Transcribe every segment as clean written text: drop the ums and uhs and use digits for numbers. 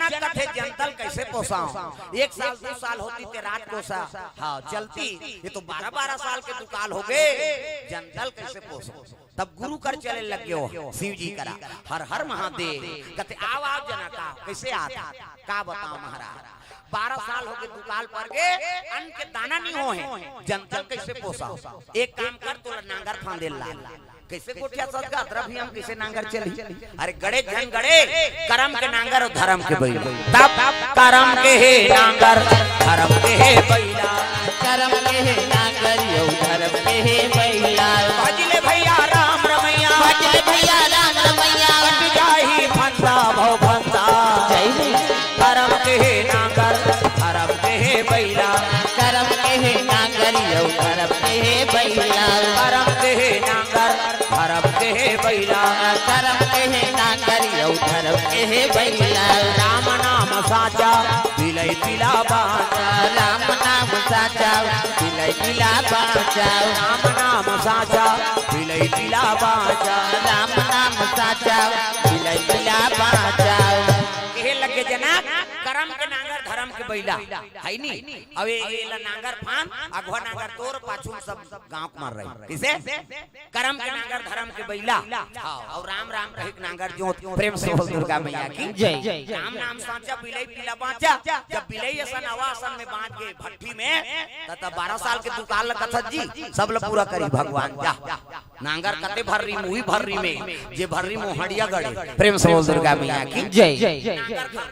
जनक कथे जंतल कैसे पोसाऊं, 1 साल 2 साल होती ते रात को सा हाँ चलती, ये तो 12-12 साल के दुकाल हो गए, जंतल कैसे पोसो। तब गुरु कर चले लग गयो शिव जी करा हर हर महादेव कहते आओ आओ जनका कैसे आता का बताओ महाराज 12 साल हो गए दुकाल पर गए अन्न के दाना नहीं हो है जंतल कैसे पोसाओ। एक काम कर तो नांगर फांदे ला कैसे गोठिया सदगा तरफ ही हम कैसे नांगर चली। अरे गड़े घन गड़े करम के नांगर और धर्म के बैला तब करम के हे नांगर धर्म के हे बैला करम के हे नांगर यो धर्म के हे बैला भजले भैया राम रमैया भजले भैया राम रमैया कट जाही फंसा भव फंसा जय करम के हे नांगर धर्म के हे बैला करम के हे नांगर यो धर्म के हे बैला करम के हे नांगर धर्म के हे बैला करम के हे नांगर यो धर्म के हे बैला राम नाम साचा बिलई पिला बाचा राम नाम साचा बिलई पिला बाचा राम नाम साचा बिलई पिला बाचा राम नाम साचा बिलई पिला बाचा कहे लगे जनक करम के नांगर धर्म के बैला है नी अब ये नांगर फान अगवा नांगर तोर पाछू सब गांव मार रहे किसे करम के नांगर धर्म के बैला और राम राम रहे नांगर जो प्रेम से बोल दुर्गा मैया की जय राम नाम साचा बिलई पिला बाचा जब बिलई असन आवासन में बांध के भट्टी में तब 12 साल के दुकान कथत जी सब लोग पूरा करी भगवान जा नांगर कते भर्री मुही भर्री में जे भर्री मोहड़िया गड़े प्रेम से बोल दुर्गा मैया की जय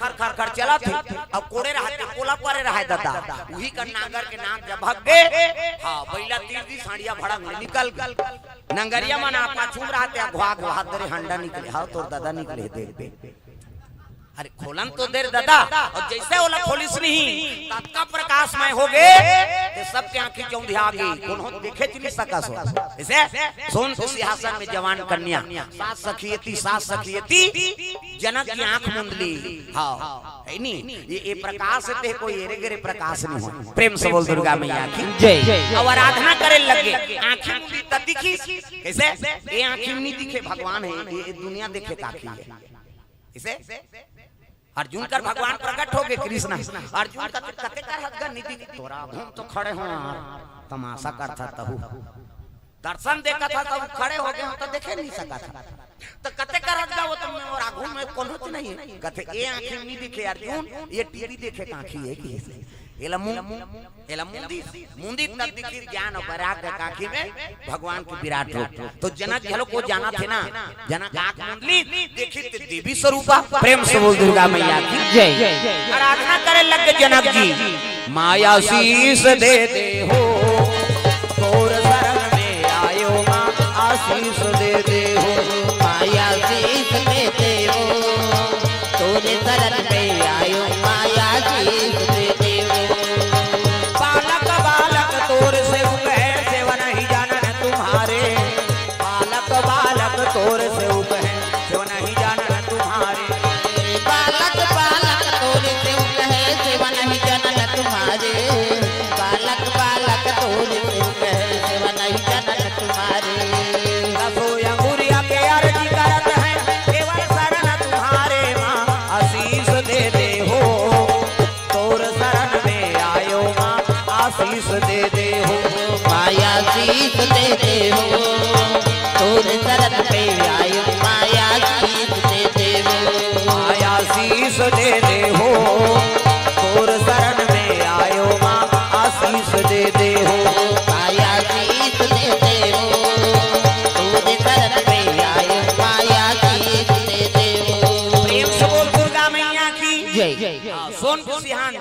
खर खर खर चला थे अब कोड़े रहते कोला परे रहे दादा वही का नांगर के नाक जब भग गए हां बैला तीर दी साड़िया भड़क निकल नंगरिया मना पाछू रहते घुआ घुआ दरे हंडा निकले हां तोर दादा निकले देख पे अरे खोलन तो देर दादा और जैसे ओला पुलिस नहीं तत्का प्रकाशमय हो गए ये सबके आंखें चौंधी आ गई कोनो देखे नहीं सका सो ऐसे सोन सिंहासन में जवान कन्या सात सखियती जनक की आंख मुंदली हां है नी ये प्रकाश से कोई एरे गरे प्रकाश नहीं हो प्रेम से बोल दुर्गा मैया की जय और आराधना करे लगे आंखें मुंदी तब दिखी कैसे ये आंखें नहीं दिखे भगवान है ये दुनिया देखे ताकि है इसे अर्जुन कर भगवान प्रकट हो गए कृष्ण अर्जुन का कते कर हद नीति तोरा हम तो खड़े हो तमाशा करता तहु दर्शन देखा था तब खड़े हो गए हम तो देखे नहीं सका था तो कते कर हद वो तुम और आगू में कोनो नहीं है कते ए आंखें नहीं दिखे अर्जुन ये टीवी देखे काखी है कि एला मुंदी तब दिखी ज्ञान और पराग काखी में भगवान की विराट रूप तो जनक हेलो को जाना थे ना जनक आंख मुंदली देखी देवी स्वरूपा प्रेम से बोल दुर्गा मैया की जय आराधना करे लगे जनक जी माया शीस दे दे हो तोर शरण में आयो मां आशीष दे दे हो माया शीस दे दे हो तोर शरण में आयो माया शीस दे दे हो बालक बालक तोर से कह सेवा नहीं जानन तुम्हारे बालक बालक तोर से कह सेवा नहीं जानन तुम्हारे बालक बालक तोर से कह सेवा नहीं जानन तुम्हारे बालक बालक तोर से कह सेवा नहीं जानन तुम्हारे दसो अंगुरिया के अर्जी करत है केवल शरण तुम्हारे मां आशीष दे दे हो तोर शरण में आयो मां आशीष दे दे हो माया शीस दे दे हो तोर शरण पे आयो माया शीस दे दे हो माया शीस दे दे हो तोर शरण में आयो मां आशीष दे दे हो माया शीस दे दे हो तोर शरण पे आयो माया शीस दे दे हो प्रेम से बोल दुर्गा मैया की जय सोनपुर सिहान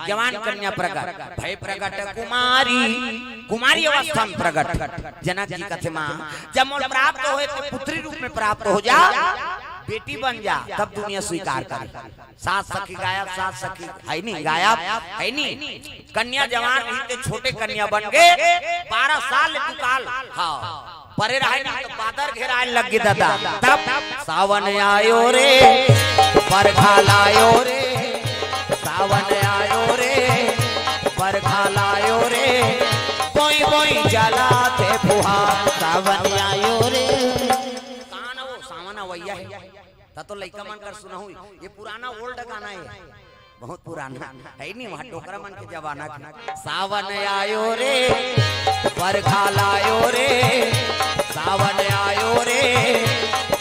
जवान कन्या प्रकट भय प्रकट कुमारी अवस्था में प्रकट जनक जी कथे मां जब मोल प्राप्त होए तो पुत्री रूप में प्राप्त हो जा बेटी बन जा तब दुनिया स्वीकार करे सात सखी गायब सात सखी है नहीं गायब है नहीं कन्या जवान ही ते छोटे कन्या बन गए 12 साल दुकाल हां परे रहे ना तो बादर घेराए लग गए दादा तब सावन आयो रे बरखा लायो रे सावन आयो रे बरखा लायो रे कोई कोई जला थे फुहा सावन आयो रे कान वो सावन वैया है त तो लइका मन कर सुना हुई ये पुराना ओल्ड गाना है बहुत पुराना है नहीं वहाँ टोकरा मन के जमाना का सावन आयो रे बरखा लायो रे सावन आयो रे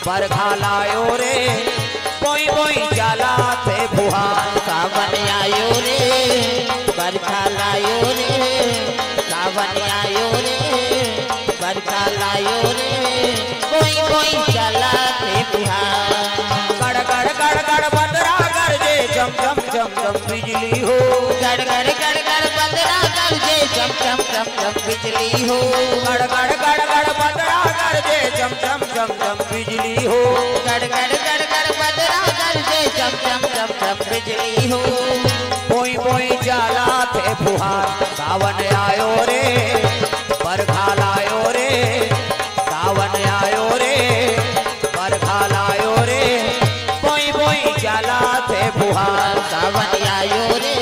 बरखा लायो रे बोई बोई जाला थे फुहार सावन आयो रे बरखा लायो रे सावन आयो रे बरखा लायो रे कोई कोई चला थे बिहार गड़ गड़ गड़ गड़ बदरा गरजे चम चम चम चम बिजली हो गड़ गड़ गड़ गड़ बदरा गरजे चम चम चम चम बिजली हो गड़ गड़ गड़ गड़ बदरा गरजे चम चम चम चम बिजली हो गड़ गड़ गड़ गड़ बदरा गरजे चम चम चम चम बिजली हो बोई बोई जाला थे फुहार सावन आयो रे बरखा लायो रे सावन आयो रे बरखा लायो रे बोई बोई जाला थे फुहार सावन आयो रे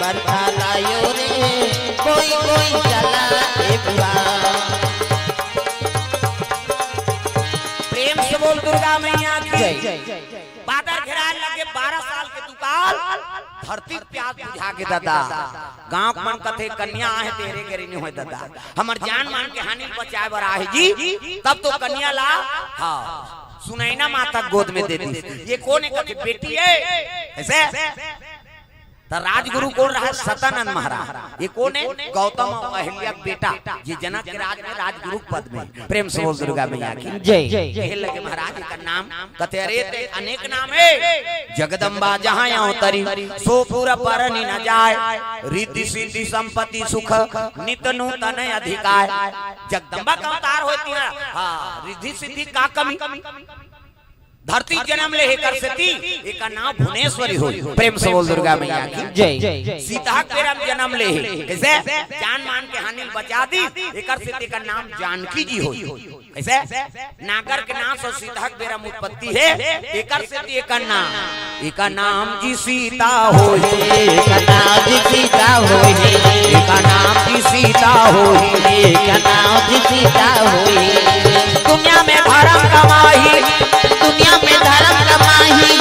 बरखा लायो रे कोई कोई चला थे बिहार प्रेम से बोल दुर्गा मैया की बादल घेराल लगे 12 साल के दुकाल धरती प्यास बुझा के दादा गांव मन कथे कन्या आहे तेरे गेरी नहीं होय दादा हमर जान मान के हानि बचाए बर आहे जी तब तो कन्या ला हां सुनैना माता गोद में दे दी ये कौन है कथे बेटी है ऐसे तो राजगुरु कौन रहा सतानंद महाराज ये कौन है गौतम और अहिल्या बेटा ये जनक के राज में राजगुरु पद में प्रेम से बोल दुर्गा मैया की जय जय लगे महाराज का नाम कथे अरे ते अनेक नाम है जगदम्बा जहाँ यहाँ तरी सो पूरा परनी न जाए रिद्धि सिद्धि संपत्ति सुख नित नूतन अधिकार जगदम्बा का अवतार होती है हाँ रिद्धि सिद्धि का कमी धरती जन्म ले कर सती एक नाम भुवनेश्वरी हो प्रेम से बोल दुर्गा मैया की जय सीता पेरम जन्म ले कैसे जान मान के हानि बचा दी एक सती का नाम जानकी जी हो कैसे नागर के नाम से सीता पेरम उत्पत्ति है एक सती एक नाम जी सीता हो एक नाम जी सीता हो एक नाम जी सीता हो एक नाम जी सीता हो दुनिया में धर्म कमाही दुनिया में धर्म कमाही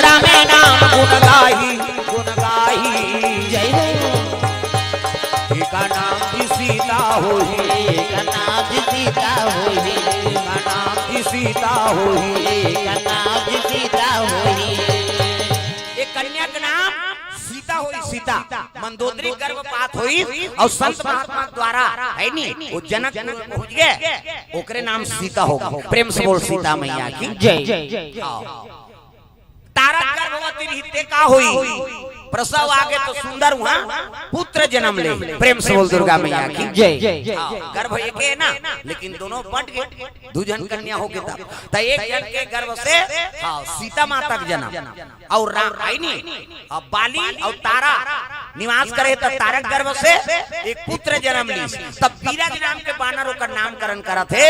रामे नाम गुण गाही जय एक नाम जी सीता होही एक नाम जी सीता होही एक नाम जी सीता होही एक नाम जी सीता होही एक कन्या का नाम सीता होई सीता मंदोदरी गर्भपात होई और संत महात्मा द्वारा है नी वो जनक पहुंच गए ओकरे नाम सीता होगा प्रेम से बोल सीता मैया की जय तारा गर्भवती रहते का हुई प्रसव आगे तो सुंदर हुआ पुत्र जन्म ले प्रेम से बोल दुर्गा मैया की जय गर्भ एक है ना लेकिन दोनों बट गए दुजन कन्या हो गए तब एक जन के गर्भ से सीता माता का जन्म और रानी और बाली और तारा निवास करे तो तारक गर्भ से एक पुत्र जन्म ली तब बीराज नाम के बानर का नामकरण करा थे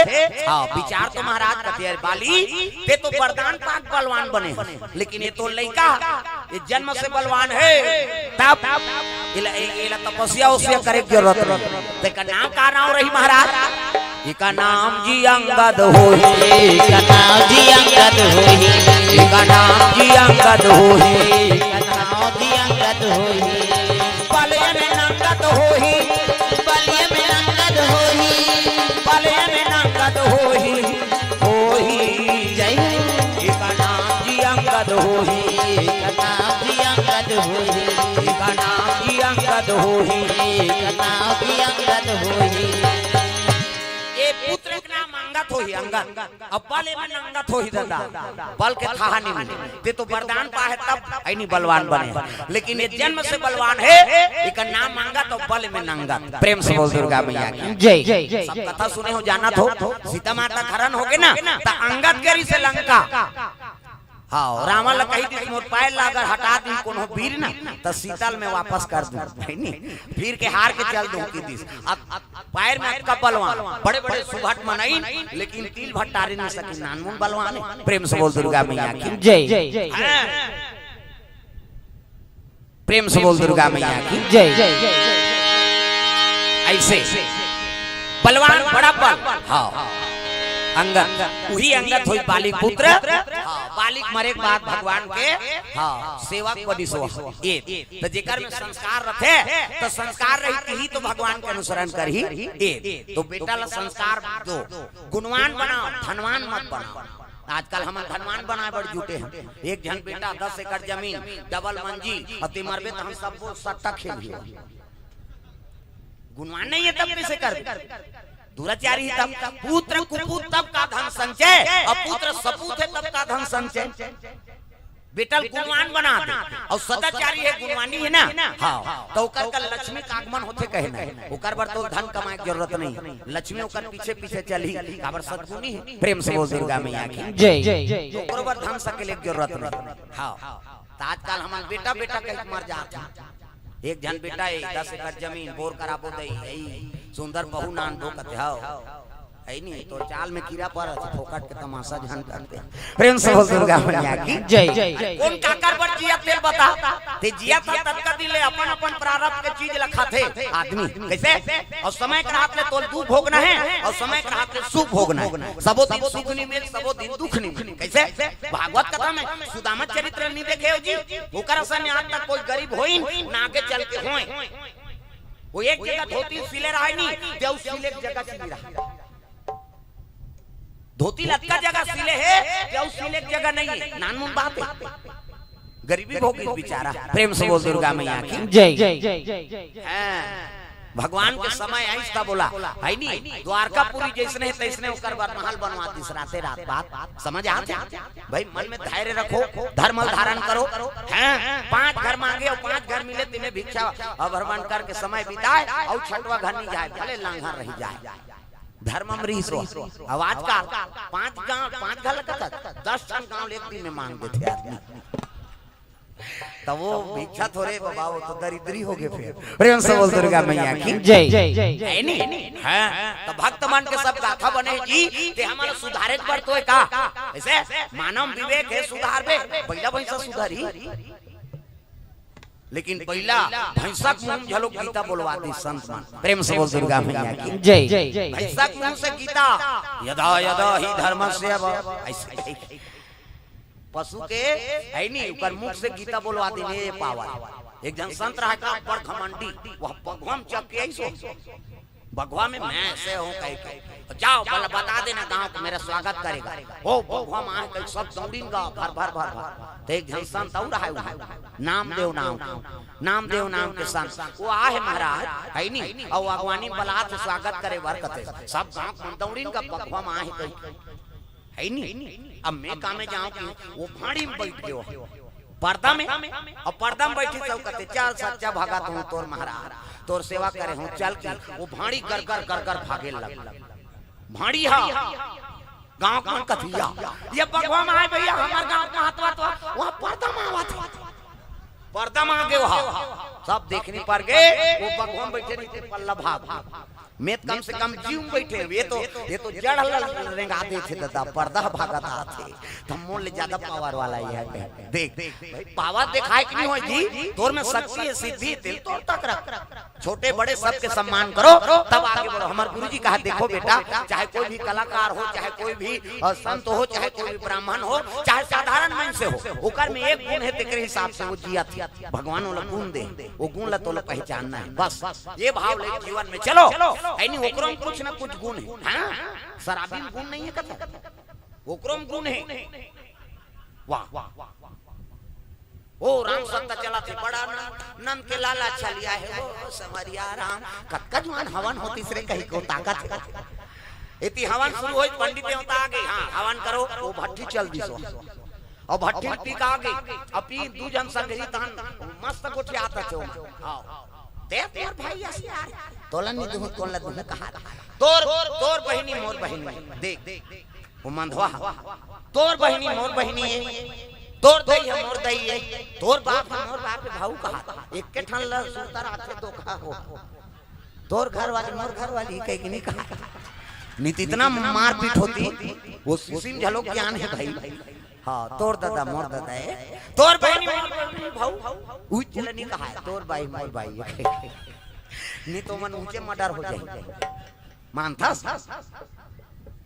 विचार तो महाराज कहते बाली ते तो वरदान पाक बलवान बने लेकिन ये तो लड़का ये जन्म से बलवान है तब इला तपस्या उसे करे की जरूरत नहीं का नाम का नाम रही महाराज इका नाम जी अंगद होही इका नाम जी अंगद होही इका नाम जी अंगद होही इका नाम जी अंगद होही पलय में नंगत होही बलिय में अंगद होही पलय में नंगत होही जय इका नाम जी अंगद होही इका नाम जी अंगद होही इका नाम जी अंगद होही इका नाम जी अंगद होही पुत्र के नाम अंगत होही अंगत अब बल में अंगत होही दादा बल के थाहा नहीं मिले ते तो वरदान पाए तब ऐनी बलवान बने लेकिन ये जन्म से बलवान है इका नाम अंगत और बल में नंगत प्रेम से बोल दुर्गा मैया की जय सब कथा सुने हो जाना तो सीता माता खरन हो गए ना तो अंगत गरी से लंका हाँ रावण कही थी मोर पायल लागर हटा दी कोनो वीर ना तो सीताल में वापस कर दूं फिर के हार के चल दूं की दिस अब पैर में का बलवान बड़े बड़े सुभट मनाई लेकिन तिल भट्टारे नहीं सकी नानमुन बलवान प्रेम से बोल दुर्गा मैया की जय प्रेम से बोल दुर्गा मैया की जय ऐसे बलवान बड़ा बल हाँ अंगद वही अंगद हुई बाली पुत्र बालिक मरे के बाद भगवान के हाँ सेवक बनी सो ये तो जेकर में संस्कार रखे तो संस्कार रही ही तो भगवान के अनुसरण कर ही ये तो बेटा ला संस्कार दो, गुणवान बनाओ, धनवान मत बनाओ। आजकल हम धनवान बनाए बड़ जुटे हैं। एक जन बेटा 10 एकड़ जमीन डबल मंजिल और मरबे तो हम सब सट्टा खेलिए। गुणवान नहीं है तब कैसे कर दुराचारी तब पुत्र कुपुत्र तब का धन संचय और पुत्र सपूत है तब का धन संचय। बेटा गुणवान बना दे और सदाचारी है गुणवानी है ना हाँ तो ओकर का लक्ष्मी का आगमन होते कहे ना ओकर बर तो धन कमाए की जरूरत नहीं, लक्ष्मी ओकर पीछे पीछे चली काबर सद्गुणी है। प्रेम से बोल दुर्गा मैया की जय जय। ओकर बर धन सकेले की जरूरत नहीं। हाँ तो आजकल हमार बेटा बेटा कह मर जाते। एक जन बेटा है 10 एकड़ जमीन बोर कराबो दई सुंदर बहु नान दो कते हां है नहीं तो चाल में कीड़ा पर फोकट के तमाशा जान करते। प्रेम से बोल दुर्गा मैया की जय। कौन काकर पर जिया तेल बता ते जिया था तब का दिले अपन अपन प्रारब्ध के चीज लखा थे आदमी कैसे और समय के हाथ में तोल दुख भोगना है और समय के हाथ में सुख भोगना है। सबो दिन सुख नहीं मिल सबो दिन दुख नहीं मिल। कैसे भागवत कथा में सुदामा चरित्र नहीं देखे हो जी ओकर असर आज तक कोई गरीब होई ना आगे चल के होए वो एक जगह धोती सिले रहा नहीं ते उस सिले जगह सिले रहा धोती लटका जगह सिले है क्या उस सिले की जगह नहीं है। नानमुन बात है गरीबी भोगी बेचारा। प्रेम से बोल दुर्गा मैया की जय जय। भगवान के समय ऐसा बोला है नहीं द्वारकापुरी जैसने तैसने ओकर बार महल बनवा दिस राते रात बात समझ आते भाई मन में धैर्य रखो धर्म धारण करो हैं 5 घर मांगे और 5 घर मिले तिन्हें भिक्षा अभरवन करके समय बिताए और छठवा घर नहीं जाए भले लांघर रह जाए धर्म अमरीश आवाज का 5 गांव 5 घर लगता 10 गांव एक दिन में मांग देते आदमी तब वो भिक्षा थोड़े बाबा वो तो दरिद्री हो गए फिर। प्रेम से बोल दुर्गा मैया की जय जय। नहीं तो भक्त मन के सब गाथा बने जी ते हमारा सुधारे पर तो का ऐसे मानव विवेक है सुधारबे पहला भैंसा सुधारी लेकिन पहला भैंसा मुंह झलो गीता बोलवा दी संत मान। प्रेम से बोल दुर्गा मैया की जय जय। भैंसा मुंह से गीता यदा यदा ही धर्मस्य ऐसे पशु के है नहीं ऊपर मुख से गीता बोलवा देने पावर। एक जन संत रहा का बड़ घमंडी वह भगवान चक के ऐसो भगवा में मैं से हूं कह जाओ बोला बता देना गांव को मेरा स्वागत करेगा ओ भगवा मां के सब दौड़ेगा भर भर भर तो एक जन संत और रहा नामदेव नाम के संत वो आहे महाराज है नहीं और भगवानी बलात स्वागत करे बरकते सब गांव में दौड़ेगा भगवा मां है नहीं। अब मैं काम में जाऊं कि वो भाड़ी में बैठ गयो पर्दा में और पर्दा में बैठी सब कहते चल सच्चा भगत हूं तोर महाराज तोर सेवा करे हूं चल के वो भाड़ी कर कर भागे लग भाड़ी हा गांव कौन कथिया ये भगवा में आए भैया हमार गांव का हाथवा तो वहां पर्दा में आवत पर्दा में आ गए वहां सब देखने पर गए वो भगवा बैठे नहीं थे पल्ला भाग मैं कम से कम जीव बैठे ये तो जड़ रेंगा देते दादा पर्दा भागत आते तो मोल ज्यादा पावर वाला ही है देख भाई पावर दिखाए कि नहीं हो जी तोर में शक्ति है सिद्धि दिल तो तक रख छोटे बड़े सबके सम्मान करो तब आगे बढ़ो। हमारे गुरुजी कहा देखो बेटा चाहे कोई भी कलाकार हो चाहे कोई भी संत हो चाहे कोई भी ब्राह्मण हो चाहे साधारण मनुष्य हो ओकर में एक गुण है तेरे हिसाब से वो जिया थी भगवान वाला गुण दे वो गुण ला तोला पहचानना है बस ये भाव ले जीवन में चलो नहीं ओकरो में कुछ ना कुछ गुण है हां शराबी में गुण नहीं है कथा ओकरो में गुण है वाह ओ राम सत्ता चला थे बड़ा नंद के लाला चलिया है ओ समरिया राम कक्का जवान हवन होती सरे कहीं को ताकत है इति हवन शुरू होई पंडित देवता आ गए हां हवन करो वो भट्टी चल दी सो और भट्टी टीका आ गई अपनी दू जन संगही तहन मस्त गोठी आता छो हां देख यार भाई ऐसे यार तोलन नहीं दूध कौन ला दूध कहा तोर बहिनी मोर बहिनी देख वो मंधवा तोर बहिनी मोर बहिनी है तोर दई है मोर दई है तोर बाप है मोर बाप है भाऊ कहा एक के ठन ल सुतर आथे तो कहा हो तोर घर वाली मोर घर वाली कह के नहीं कहा नहीं इतना मारपीट होती वो सिम झलोक ज्ञान है भाई हाँ तोर दादा मोर दादा है तोर बहिनी मोर भाऊ उच चले नहीं कहा तोर भाई मोर भाई नहीं तो मन ऊंचे मर्डर हो जाए मानता